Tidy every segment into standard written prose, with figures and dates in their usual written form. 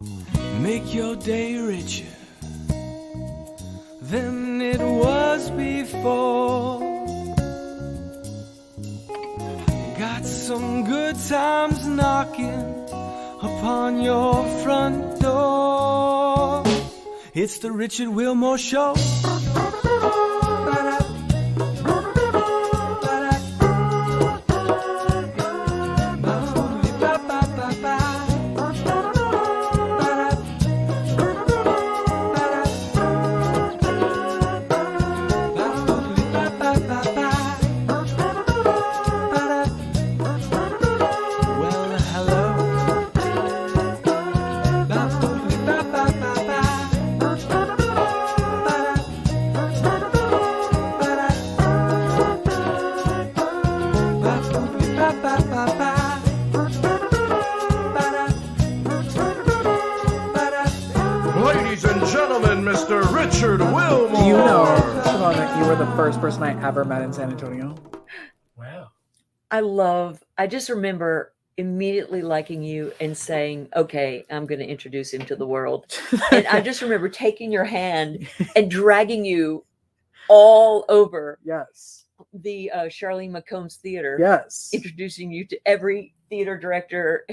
Make your day richer than it was before. Got some good times knocking upon your front door. It's the Richard Wilmore Show. Mr. Richard Wilmore. Do you know, Shavonne, that you were the first person I ever met in San Antonio? Wow. I just remember immediately liking you and saying, okay, I'm going to introduce him to the world. And I just remember taking your hand and dragging you all over Yes. the Charlene McCombs Theater. Yes. Introducing you to every theater director.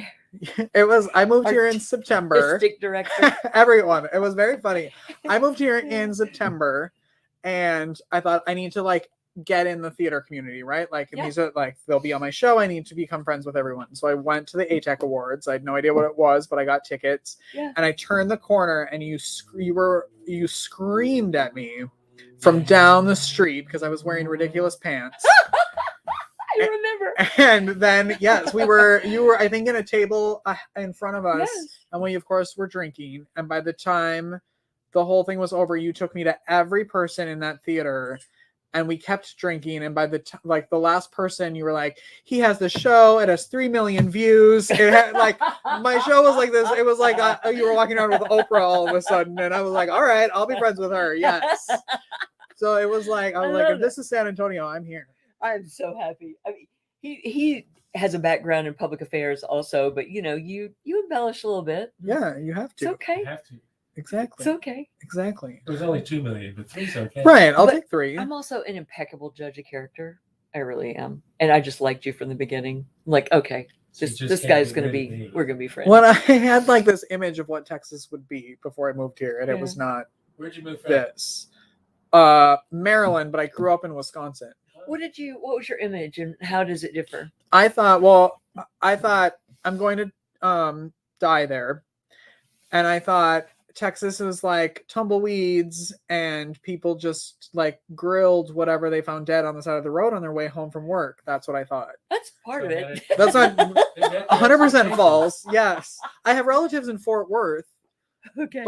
I moved here in September. Artistic director. Everyone. It was very funny. I moved here in September and I thought I need to like get in the theater community, right? Like these are like they'll be on my show. I need to become friends with everyone. So I went to the ATEC Awards. I had no idea what it was, but I got tickets. Yeah. And I turned the corner and you screamed at me from down the street because I was wearing ridiculous pants. I remember. And then, yes, you were, I think, in a table in front of us. Yes. And we, of course, were drinking. And by the time the whole thing was over, you took me to every person in that theater. And we kept drinking. And by the the last person, you were like, he has the show. It has 3 million views. It had like, my show was like this. It was like you were walking around with Oprah all of a sudden. And I was like, all right, I'll be friends with her. Yes. So it was like, I was like, if this is San Antonio, I'm here. I'm so happy. I mean, he has a background in public affairs also, but you know, you embellish a little bit. Yeah, you have to. It's okay. You have to. Exactly. It's okay. Exactly. It was only 2 million, but 3's okay. Right. I'll But take 3. I'm also an impeccable judge of character. I really am. And I just liked you from the beginning. Like, okay, So this guy's going to be, we're going to be friends. When I had like this image of what Texas would be before I moved here, and it was not Where'd you move from? this. Maryland, but I grew up in Wisconsin. What was your image and how does it differ? I thought I'm going to die there. And I thought Texas was like tumbleweeds and people just like grilled whatever they found dead on the side of the road on their way home from work. That's what I thought. That's part of it. That's not 100% false. Yes. I have relatives in Fort Worth, Okay.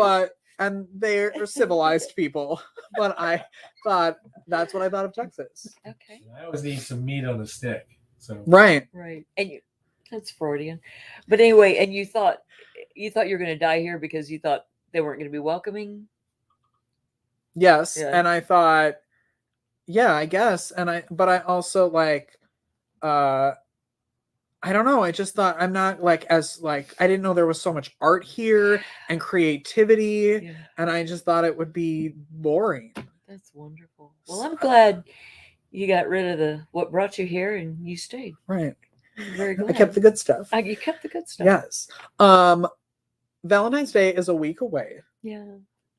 and they're civilized people. But I thought that's what I thought of Texas. Okay. I always need some meat on the stick. So Right. Right. And that's Freudian. But anyway, and you thought you were going to die here because you thought they weren't going to be welcoming. Yes. Yeah. And I thought, yeah, I guess. But I also like, I don't know. I just thought I'm not like I didn't know there was so much art here and creativity. Yeah. And I just thought it would be boring. That's wonderful. Well, I'm glad you got rid of what brought you here and you stayed. Right. I'm very glad. I kept the good stuff. You kept the good stuff. Yes. Valentine's Day is a week away. Yeah.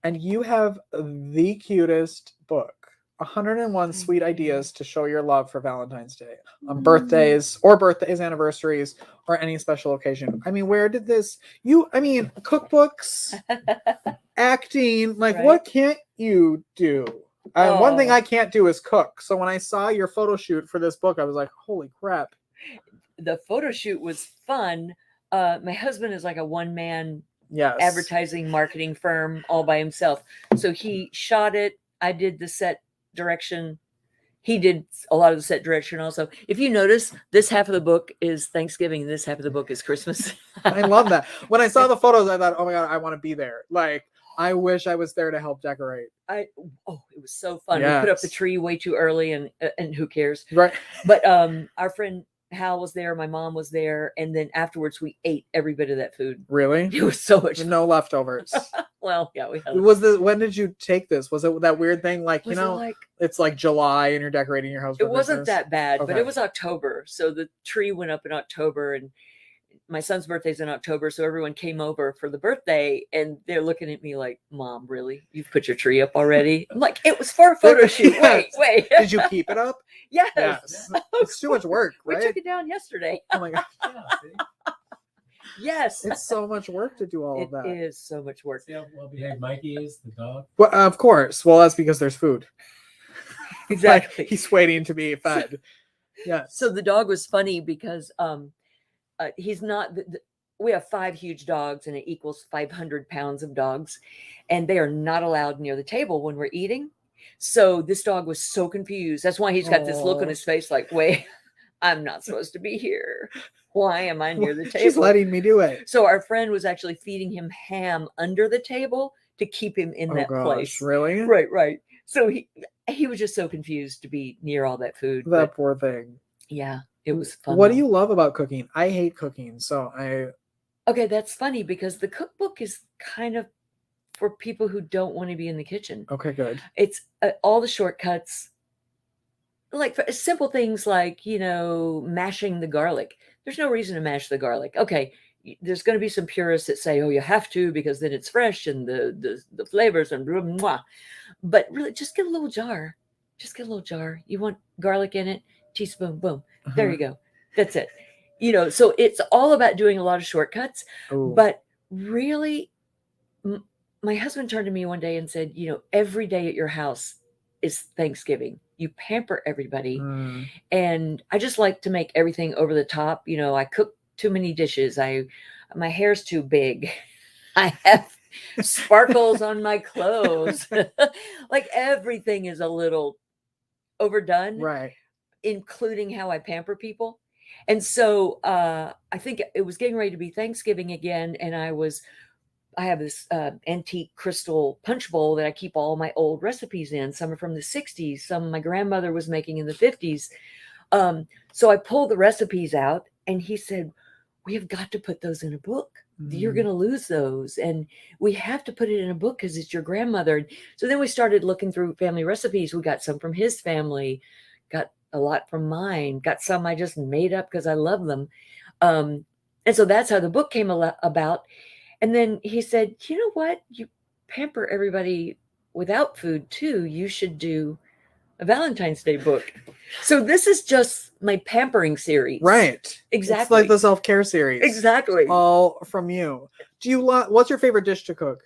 And you have the cutest book. 101 sweet ideas to show your love for Valentine's Day on birthdays, anniversaries, or any special occasion. I mean, where did this? Cookbooks, acting. Like, Right. What can't you do? One thing Oh. I can't do is cook. So when I saw your photo shoot for this book, I was like, holy crap. The photo shoot was fun. My husband is like a one-man Yes. advertising marketing firm all by himself. So he shot it. I did the set direction. He did a lot of the set direction also. If you notice, this half of the book is Thanksgiving and this half of the book is Christmas. I love that. When I saw the photos, I thought, oh my God, I want to be there. Like, I wish I was there to help decorate. It was so fun. We put up the Yes. tree way too early and who cares? Right. But our friend Hal was there, my mom was there, and then afterwards we ate every bit of that food. Really? It was so much fun. No leftovers. Well, yeah, we had. When did you take this? Was it that weird thing like, Was it like, it's like July and you're decorating your house for it wasn't Christmas? that bad, but Okay. it was October. So the tree went up in October, and my son's birthday's in October. So everyone came over for the birthday, and they're looking at me like, Mom, really? You've put your tree up already? I'm like, it was for a photo shoot. Yes. Wait. Did you keep it up? Yes. Yes. It's too much work, We right? took it down yesterday. Oh my God. Yeah, see? Yes. It's so much work to do all of It that. is so much work. See how well behaved Mikey is, the dog? Well, of course. Well, that's because there's food. Exactly. Like, he's waiting to be fed. Yes. So the dog was funny because he's not we have 5 huge dogs, and it equals 500 pounds of dogs, and they are not allowed near the table when we're eating. So this dog was so confused. That's why he's got this look on Aw. his face like, wait, I'm not supposed to be here. Why am I near the table? She's letting me do it. So our friend was actually feeding him ham under the table to keep him in that place. Really? Right. So he was just so confused to be near all that food. That But poor thing. yeah, it was fun. What do though. you love about cooking? I hate cooking, so Okay, that's funny because the cookbook is kind of for people who don't want to be in the kitchen. okay, good. It's all the shortcuts, like for simple things like, mashing the garlic. There's no reason to mash the garlic. Okay, there's going to be some purists that say, oh, you have to because then it's fresh and the flavors and blah, blah, blah. But really, just get a little jar. Just get a little jar. You want garlic in it? Teaspoon, boom. There you go. That's it. So it's all about doing a lot of shortcuts. Ooh. But really, my husband turned to me one day and said, every day at your house is Thanksgiving. You pamper everybody. Mm. And I just like to make everything over the top. I cook too many dishes. My hair's too big. I have sparkles on my clothes. Like everything is a little overdone, Right. including how I pamper people. And so I think it was getting ready to be Thanksgiving again. And I have this antique crystal punch bowl that I keep all my old recipes in. Some are from the 60s. Some my grandmother was making in the 50s. So I pulled the recipes out, and he said, we have got to put those in a book. You're going to lose those. And we have to put it in a book because it's your grandmother. So then we started looking through family recipes. We got some from his family, got a lot from mine, got some I just made up because I love them. And so that's how the book came about. And then he said, you know what? You pamper everybody without food too. You should do a Valentine's Day book. So this is just my pampering series. Right. Exactly. It's like the self-care series. Exactly. All from you. Do you what's your favorite dish to cook?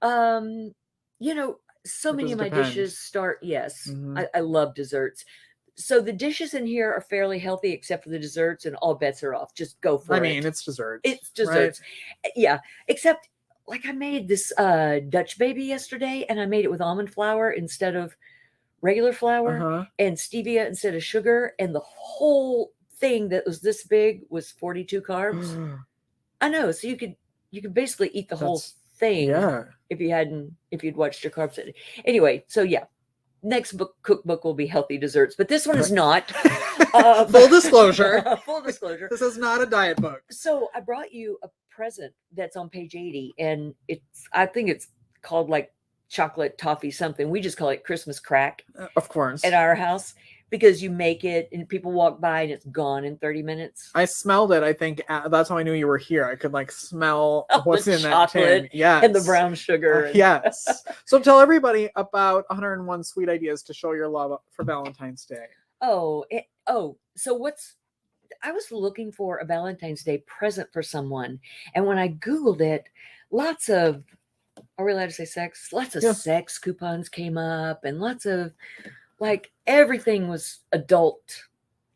So It many does of my depend. dishes start, yes. Mhm. I love desserts. So the dishes in here are fairly healthy except for the desserts, and all bets are off. Just go for it. I mean, it's desserts. It's desserts. Yeah. Except like I made this Dutch baby yesterday, and I made it with almond flour instead of regular flour Uh-huh. and stevia instead of sugar. And the whole thing that was this big was 42 carbs. I know. So you could basically eat the whole That's- thing Yeah. if you'd watched your carbs. Anyway, so yeah. Next cookbook will be healthy desserts, but this one is not. Full disclosure. Full disclosure. This is not a diet book. So I brought you a present that's on page 80, and I think it's called like chocolate toffee something. We just call it Christmas crack Of course. at our house because you make it and people walk by and it's gone in 30 minutes. I smelled it. I think that's how I knew you were here. I could like smell Oh, what's the in that tin. chocolate Yes. And the brown sugar. and- Yes. So tell everybody about 101 sweet ideas to show your love for Valentine's Day. So I was looking for a Valentine's Day present for someone. And when I Googled it, lots of, are we allowed to say sex? Lots of Yeah. sex coupons came up, and lots of like everything was adult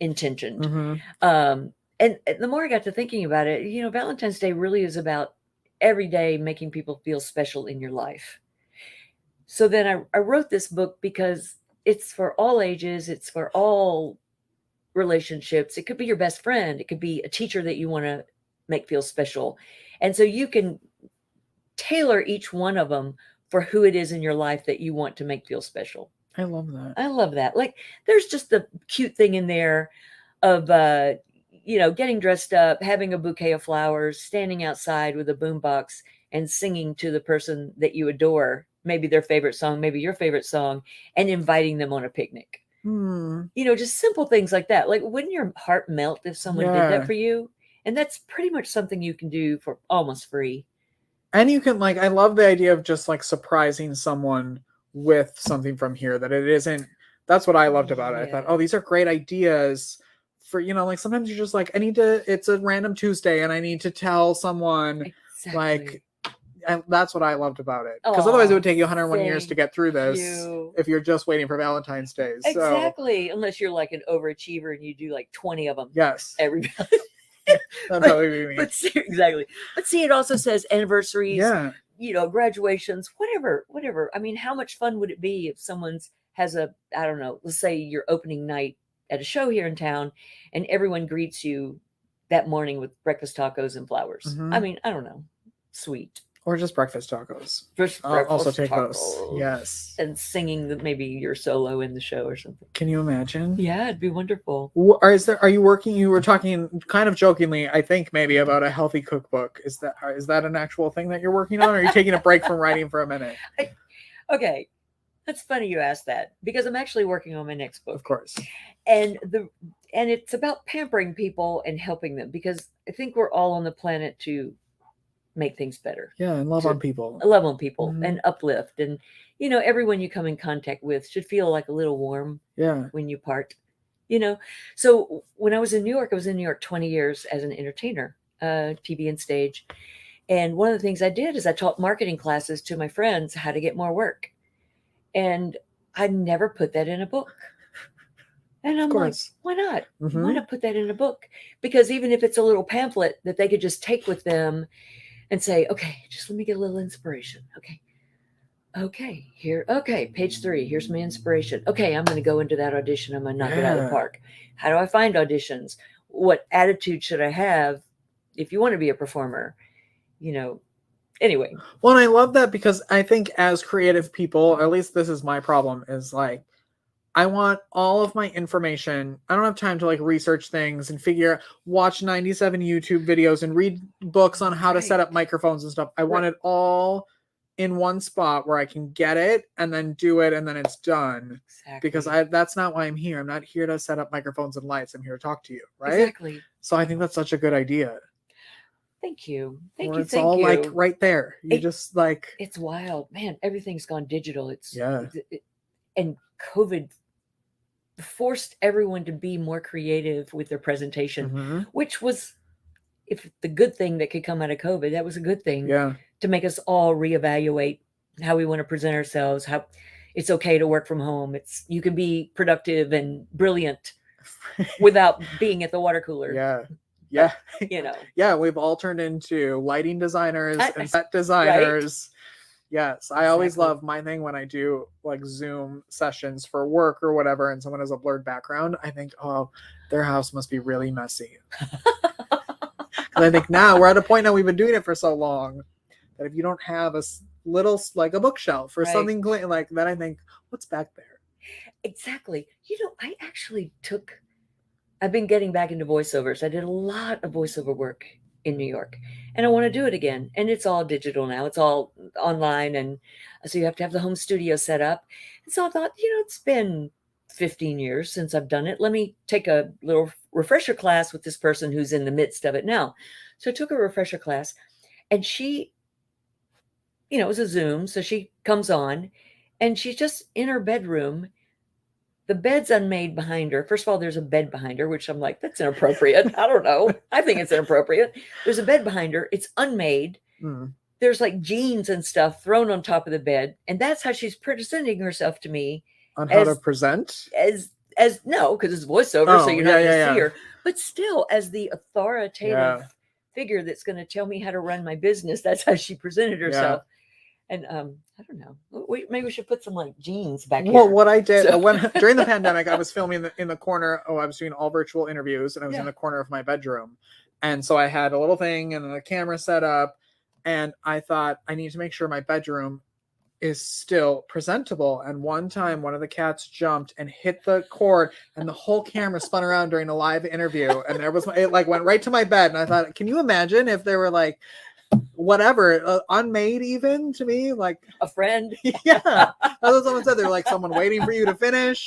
intentioned. Mm-hmm. And the more I got to thinking about it, Valentine's Day really is about every day making people feel special in your life. So then I wrote this book because it's for all ages. It's for all relationships. It could be your best friend. It could be a teacher that you want to make feel special. And so you can tailor each one of them for who it is in your life that you want to make feel special. I love that. I love that. Like there's just a cute thing in there of getting dressed up, having a bouquet of flowers, standing outside with a boombox and singing to the person that you adore, maybe their favorite song, maybe your favorite song, and inviting them on a picnic. Just simple things like that. Like, wouldn't your heart melt if someone did that for you? And that's pretty much something you can do for almost free. And you can, like, I love the idea of just like surprising someone with something from here, that it isn't, that's what I loved about it. I thought, oh, these are great ideas for, like sometimes you're just like, it's a random Tuesday and I need to tell someone like, and that's what I loved about it. Because otherwise it would take you 101 years to get through this if you're just waiting for Valentine's Day. Exactly. Unless you're like an overachiever and you do like 20 of them. Yes. Every That'd probably be me. Exactly. But see, it also says anniversaries, yeah, graduations, whatever. I mean, how much fun would it be if someone's has I don't know, let's say your opening night at a show here in town and everyone greets you that morning with breakfast tacos and flowers. I mean, I don't know. Sweet. Or just breakfast tacos. I'll also take those. Yes. And singing maybe your solo in the show or something. Can you imagine? Yeah, it'd be wonderful. Are you working? You were talking kind of jokingly, I think, maybe about a healthy cookbook. Is that an actual thing that you're working on? Or are you taking a break from writing for a minute? Okay. That's funny you asked that, because I'm actually working on my next book. Of course. And it's about pampering people and helping them, because I think we're all on the planet to make things better. Yeah, and love on people. And uplift. And, everyone you come in contact with should feel like a little warm when you part. So when I was in New York, 20 years as an entertainer, TV and stage. And one of the things I did is I taught marketing classes to my friends how to get more work. And I never put that in a book. And I'm like, why not? Why not put that in a book? Because even if it's a little pamphlet that they could just take with them and say, okay, just let me get a little inspiration. Okay, here. Okay, page 3. Here's my inspiration. Okay, I'm going to go into that audition. I'm going to knock it out of the park. How do I find auditions? What attitude should I have if you want to be a performer? Anyway. Well, and I love that, because I think as creative people, or at least this is my problem, is like, I want all of my information. I don't have time to like research things and watch 97 YouTube videos and read books on how to set up microphones and stuff. I want it all in one spot where I can get it and then do it and then it's done. Exactly. Because that's not why I'm here. I'm not here to set up microphones and lights. I'm here to talk to you. Right? Exactly. So I think that's such a good idea. Thank you. It's all like right there. Just like, it's wild, man. Everything's gone digital. And COVID forced everyone to be more creative with their presentation, which was, if the good thing that could come out of COVID, that was a good thing. Yeah. To make us all reevaluate how we want to present ourselves, how it's okay to work from home. You can be productive and brilliant without being at the water cooler. Yeah. Yeah, we've all turned into lighting designers and set designers. Right? Yes, I always love my thing when I do like Zoom sessions for work or whatever, and someone has a blurred background. I think, oh, their house must be really messy. And I think now we're at a point now, we've been doing it for so long, that if you don't have a little, like a bookshelf or something like that, I think, what's back there? Exactly. I've been getting back into voiceovers. I did a lot of voiceover work in New York, and I want to do it again. And it's all digital now. It's all online. And so you have to have the home studio set up. And so I thought, it's been 15 years since I've done it. Let me take a little refresher class with this person who's in the midst of it now. So I took a refresher class, and she, it was a Zoom. So she comes on and she's just in her bedroom. The bed's unmade behind her. First of all, there's a bed behind her, which I'm like, that's inappropriate. I don't know. I think it's inappropriate. There's a bed behind her. It's unmade. There's like jeans and stuff thrown on top of the bed. And that's how she's presenting herself to me. On how to present? No, because it's voiceover, so you're not going to see her. But still, as the authoritative figure that's going to tell me how to run my business, that's how she presented herself. And I don't know. Maybe we should put some like jeans back here. Well, what I did during the pandemic, I was filming in the corner. I was doing all virtual interviews, and I was in the corner of my bedroom. And so I had a little thing and a camera set up, and I thought I need to make sure my bedroom is still presentable. And one time, one of the cats jumped and hit the cord, and the whole camera spun around during a live interview. And it like went right to my bed. And I thought, can you imagine if there were like whatever unmade even to me, like A friend. yeah, that's what someone said. They're like someone waiting for you to finish.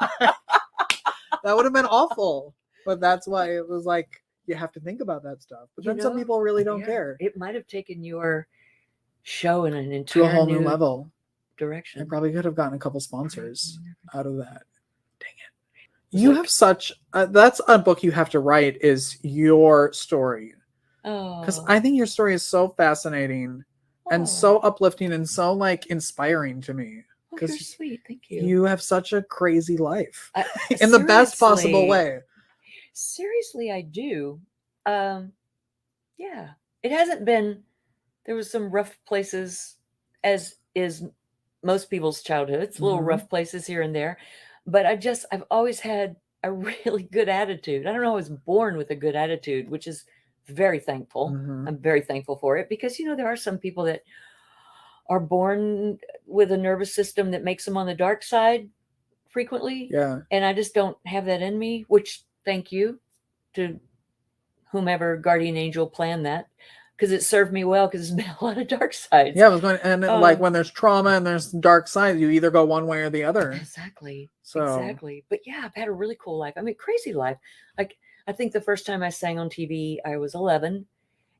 That would have been awful. But that's why it was like you have to think about that stuff. But then some people really don't care. It might have taken your show in an To entire a whole new level. direction. I probably could have gotten a couple sponsors out of that. Dang it. You have such that's a book you have to write, is your story. Because I think your story is so fascinating and so uplifting and so like inspiring to me. Because you're sweet. Thank you. You have such a crazy life in the best possible way. Seriously, I do. Yeah, it hasn't been. There was some rough places, as is most people's childhoods, little rough places here and there. But I've always had a really good attitude. I don't know, I was born with a good attitude, which is very thankful. I'm very thankful for it, because, there are some people that are born with a nervous system that makes them on the dark side frequently. Yeah. And I just don't have that in me, which thank you to whomever guardian angel planned that, because it served me well, because there's been a lot of dark sides. Yeah, I was going, and like when there's trauma and there's dark sides, you either go one way or the other. Exactly. So Exactly. But yeah, I've had a really cool life. I mean, crazy life. Like, I think the first time I sang on TV, I was 11,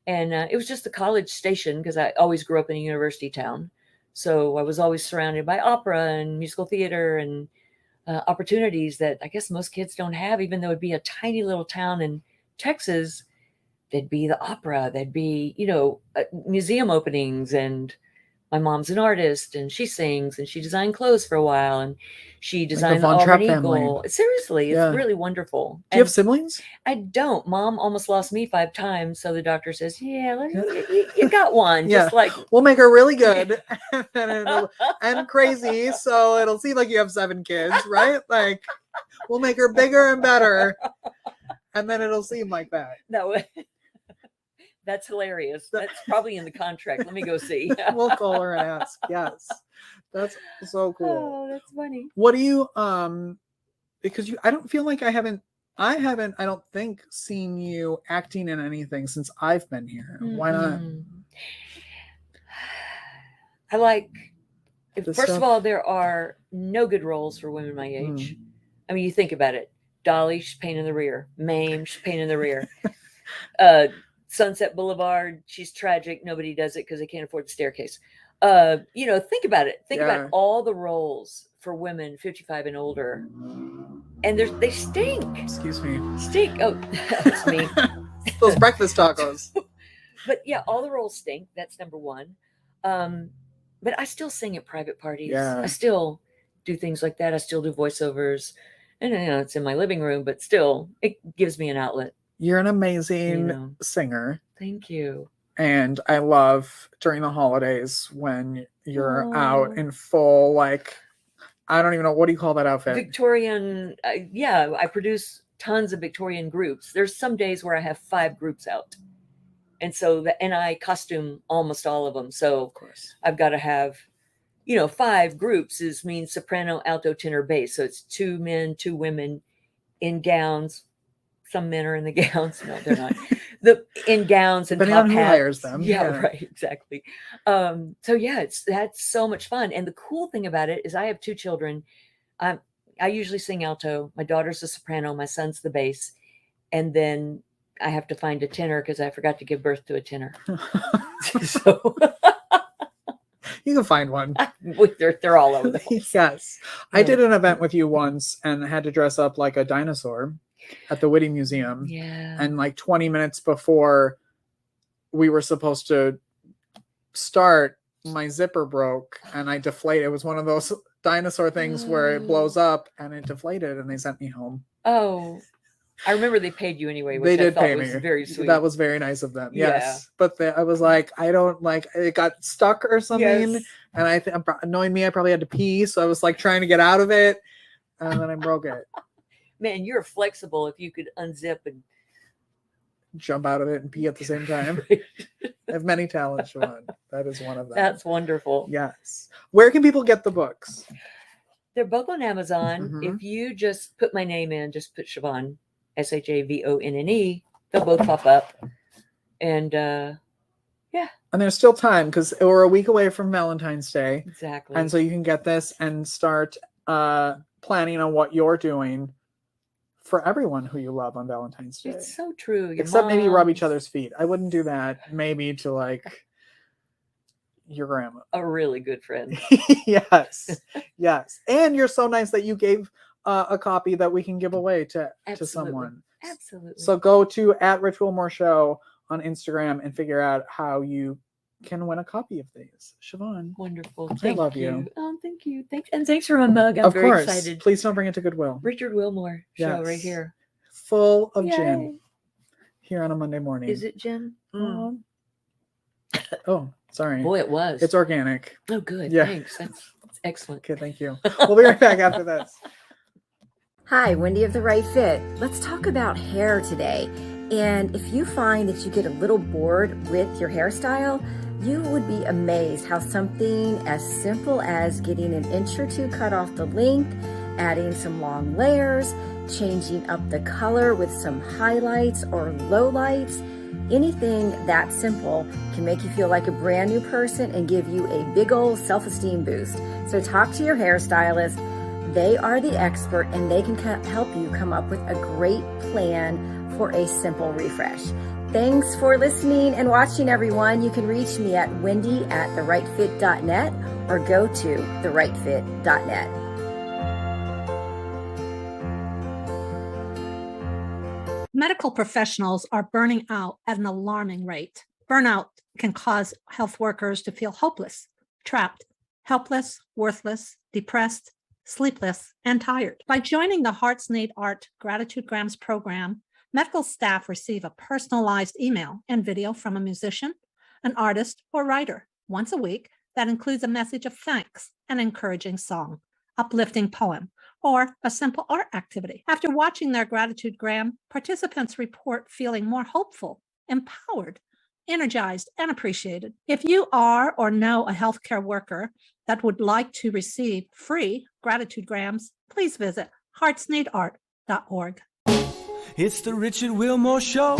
and it was just the college station, because I always grew up in a university town. So I was always surrounded by opera and musical theater and opportunities that I guess most kids don't have, even though it'd be a tiny little town in Texas. There'd be the opera, there'd be, museum openings, and my mom's an artist, and she sings, and she designed clothes for a while, and she designed the Auburn Eagle. Seriously, it's really wonderful. Do you have siblings? I don't. Mom almost lost me 5 times, so the doctor says, "Yeah, you got one." Yeah. Just like We'll make her really good and crazy, so it'll seem like you have 7 kids, right? Like, we'll make her bigger and better, and then it'll seem like that. No. That's hilarious. That's probably in the contract. Let me go see. We'll call her and ask. Yes. That's so cool. Oh, that's funny. What do you because I don't feel like I don't think seen you acting in anything since I've been here. Why not? I like This first stuff? of all, there are no good roles for women my age. I mean, you think about it. Dolly, she's pain in the rear. Mame, she's pain in the rear. Sunset Boulevard, she's tragic. Nobody does it because they can't afford the staircase. Think about it. Think about all the roles for women 55 and older, and they stink. Excuse me. Stink. Oh, that's me. Those breakfast tacos. But yeah, all the roles stink. That's number one. But I still sing at private parties. Yeah. I still do things like that. I still do voiceovers, and it's in my living room, but still, it gives me an outlet. You're an amazing singer. Thank you. And I love during the holidays when you're out in full, like, I don't even know, what do you call that outfit? Victorian. I produce tons of Victorian groups. There's some days where I have 5 groups out. And so and I costume almost all of them. So Of course. I've got to have, 5 groups means soprano, alto, tenor, bass. So it's 2 men, 2 women in gowns. Some men are in the gowns. No, they're not. In gowns and Depending top on who hats. hires them. Yeah, right. Exactly. So yeah, that's so much fun. And the cool thing about it is I have 2 children. I usually sing alto. My daughter's a soprano. My son's the bass. And then I have to find a tenor because I forgot to give birth to a tenor. So You can find one. they're all over the place. Yes. I did an event with you once and had to dress up like a dinosaur at the Whitty Museum. Yeah. And like 20 minutes before we were supposed to start, my zipper broke and I deflated. It was one of those dinosaur things where it blows up and it deflated and they sent me home. Oh, I remember they paid you anyway. Which They did I thought pay was me. very sweet. That was very nice of them. Yeah. Yes. But I was like, I don't like, it got stuck or something. Yes. And I think, knowing me, I probably had to pee. So I was like trying to get out of it. And then I broke it. Man, you're flexible if you could unzip and jump out of it and pee at the same time. I have many talents, Shavonne. That is one of them. That's wonderful. Yes. Where can people get the books? They're both on Amazon. Mhm. If you just put my name in, just put Shavonne, Shavonne, they'll both pop up. And And there's still time because we're a week away from Valentine's Day. exactly. And so you can get this and start planning on what you're doing for everyone who you love on Valentine's Day. It's so true. Your Except maybe rub moms, each other's feet. I wouldn't do that. Maybe to like your grandma. a really good friend. Yes. Yes. And you're so nice that you gave a copy that we can give away to Absolutely. someone. Absolutely. So go to @RichWillMoreShow on Instagram and figure out how you can win a copy of these. Siobhan. Wonderful. I Thank love you. you. Oh, thank you. Thanks. And thanks for my mug. I'm Of very course. excited. Please don't bring it to Goodwill. Richard Wilmore show right Yes. here. Full of Yay. gin here on a Monday morning. Is it gin? Mm. Oh, sorry. Boy, it was. It's organic. Oh, good. Yeah. Thanks. That's excellent. Okay, thank you. We'll be right back after this. Hi, Wendy of The Right Fit. Let's talk about hair today. And if you find that you get a little bored with your hairstyle, you would be amazed how something as simple as getting an inch or two cut off the length, adding some long layers, changing up the color with some highlights or lowlights, anything that simple can make you feel like a brand new person and give you a big old self-esteem boost. So talk to your hairstylist. They are the expert and they can help you come up with a great plan for a simple refresh. Thanks for listening and watching, everyone. You can reach me at wendy@therightfit.net or go to therightfit.net. Medical professionals are burning out at an alarming rate. Burnout can cause health workers to feel hopeless, trapped, helpless, worthless, depressed, sleepless, and tired. By joining the Hearts Need Art Gratitude Grams program, medical staff receive a personalized email and video from a musician, an artist, or writer once a week that includes a message of thanks, an encouraging song, uplifting poem, or a simple art activity. After watching their gratitude gram, participants report feeling more hopeful, empowered, energized, and appreciated. If you are or know a healthcare worker that would like to receive free gratitude grams, please visit heartsneedart.org. It's the Richard Wilmore Show.